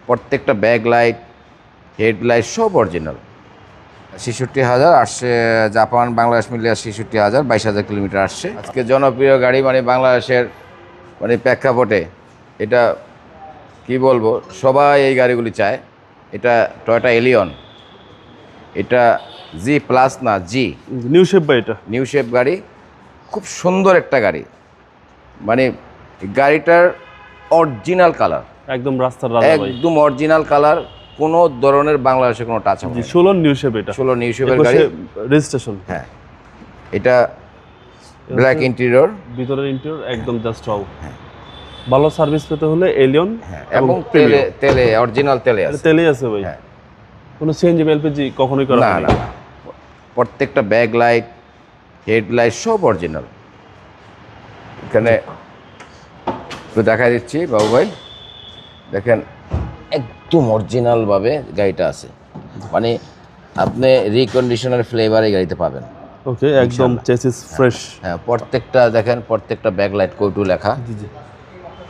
প্রত্যেকটা back light, headlight সব original. ৬৬,০০০ আসছে, জাপান বাংলাদেশ মিলিয়ে ৬৬,০০০, ২২,০০০ কিলোমিটার আসছে। আজকে জনপ্রিয় গাড়ি মানে বাংলাদেশের মানে প্রেক্ষাপটে এটা কি বলবো, সবাই এই গাড়িগুলি চায়। এটা টয়োটা এলিয়ন, এটা জি প্লাস না জি নিউ শেপ বা এটা নিউ শেপ গাড়ি, খুব সুন্দর একটা গাড়ি। মানে গাড়িটার অরিজিনাল কালার, একদম রাস্তার রাজা ভাই। একদম অরিজিনাল কালার, কোনো ধরনের বাংলাদেশে কোনো টাচ হবে জি না। 16 নিউ শেপ এটা 16 নিউ শেপের গাড়ি, রেজিস্ট্রেশন। হ্যাঁ। এটা ব্ল্যাক ইন্টেরিয়র, ভিতরের ইন্টেরিয়র একদম জাস্ট ওয়াও। ভালো সার্ভিস পেতে হলে এলিয়ন এবং তেলে অরিজিনাল তেলে আছে। তেলে আছে ভাই। হ্যাঁ, কোনো সিএনজি এলপিজি কখনোই করা না হয়নি। না না, প্রত্যেকটা ব্যাক লাইট, হেডলাইট সব অরিজিনাল। এখানে একটু দেখা দিচ্ছি বাবু ভাই, দেখেন একদম অরিজিনালভাবে গাড়িটা আছে। মানে আপনি রিকন্ডিশনের ফ্লেভার এই গাড়িতে পাবেন। ওকে, একদম চেসিস ফ্রেশ। হ্যাঁ, প্রত্যেকটা দেখেন, প্রত্যেকটা ব্যাকলাইট কৌটু লেখা। জি জি,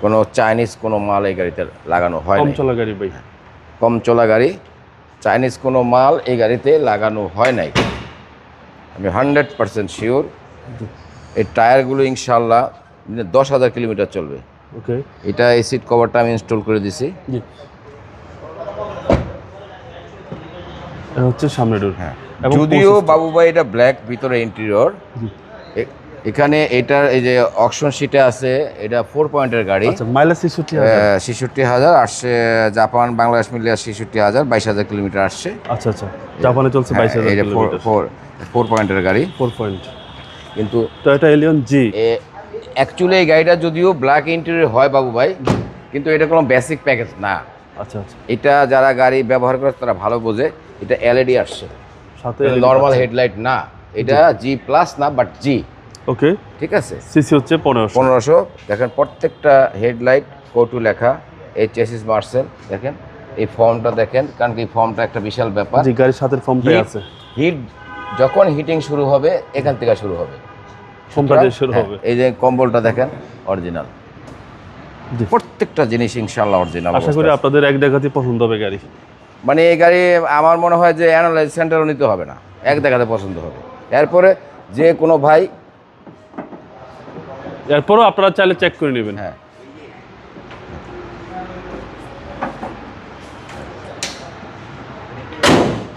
কোনো চাইনিজ কোনো মাল এই গাড়িতে লাগানো হয় কম নাই। চলা গাড়ি ভাই। কম চলা গাড়ি, চাইনিজ কোনো মাল এই গাড়িতে লাগানো হয় নাই। আমি 100% শিওর। এই টায়ারগুলো ইনশাল্লাহ 10,000 কিলোমিটার চলবে। ওকে, এটা এই সিট কভারটা আমি ইনস্টল করে দিছি। জি, এটা হচ্ছে সামনের ডোর। হ্যাঁ, যদিও বাবু ভাই এটা ব্ল্যাক, ভিতরে ইন্টেরিয়র। এখানে এটার এই যে অকশন শিটে আছে, এটা 4 পয়েন্টের গাড়ি। আচ্ছা, মাইলেজ 66,000। ৬৬,০০০ আসছে, জাপান বাংলাদেশ মিলিয়ে ৬৬,০০০, ২২,০০০ কিলোমিটার আসছে। আচ্ছা আচ্ছা, জাপানে চলছে 22,000 এটা কিলোমিটার। 4 পয়েন্টের গাড়ি। 4 পয়েন্ট। কিন্তু টয়োটা এলিয়ন জি। অ্যাকচুয়ালি এই গাড়িটা যদিও ব্ল্যাক ইন্টেরিয়র হয় বাবু ভাই, কিন্তু এটা কোনো বেসিক প্যাকেজ না। আচ্ছা আচ্ছা, এটা যারা গাড়ি ব্যবহার করে তারা ভালো বোঝে। এটা এলইডি আসছে, সাথে নর্মাল হেডলাইট না। এটা জি প্লাস না, বাট জি। ওকে, ঠিক আছে। সিসি হচ্ছে 1500। 1500। দেখেন প্রত্যেকটা হেডলাইট কৌটু লেখা, এই চেসিস মার্সেল দেখেন, এই ফর্মটা দেখেন, কারণ কি এই ফর্মটা একটা বিশাল ব্যাপার। জি, গাড়ির সাথে ফর্মটাই আছে। হিট যখন হিটিং শুরু হবে এখান থেকে শুরু হবে, ফর্মটা দিয়ে শুরু হবে। এই যে কম্বলটা দেখেন অরিজিনাল, জি, প্রত্যেকটা জিনিস ইনশাআল্লাহ অরিজিনাল। আশা করি আপনাদের এক দেখাতেই পছন্দ হবে গাড়ি। মানে এই গাড়ি আমার মনে হয় যে অ্যানালাইজ সেন্টারও নিতে হবে না, এক দেখাতে পছন্দ হবে। এরপরে যে কোনো ভাই, এরপরও আপনারা চাইলে চেক করে নেবেন। হ্যাঁ,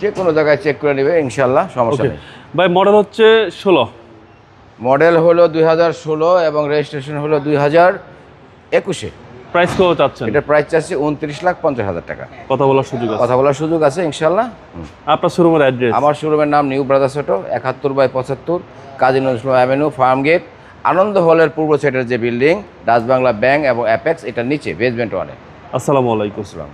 যে কোনো জায়গায় চেক করে নেবে ইনশাআল্লাহ, সমস্যা ওকে নেই। ভাই, মডেল হচ্ছে 16। মডেল হলো 2016 এবং রেজিস্ট্রেশন হলো 2021-এ। প্রাইস কত চাচ্ছেন? এটার প্রাইস চাচ্ছি 29,50,000 টাকা। কথা বলার সুযোগ আছে? কথা বলার সুযোগ আছে ইনশাআল্লাহ। আপনার শোরুমের অ্যাড্রেস? আমার শোরুমের নাম new brothers auto, 71/75 Kazi Nazrul Islam avenue, farm gate, আনন্দ হলের পূর্ব সাইডের যে বিল্ডিং, ডাচ বাংলা ব্যাংক এবং অ্যাপেক্স, এটার নিচে বেসমেন্ট 1-এ। আসসালামু আলাইকুম। আসসালাম।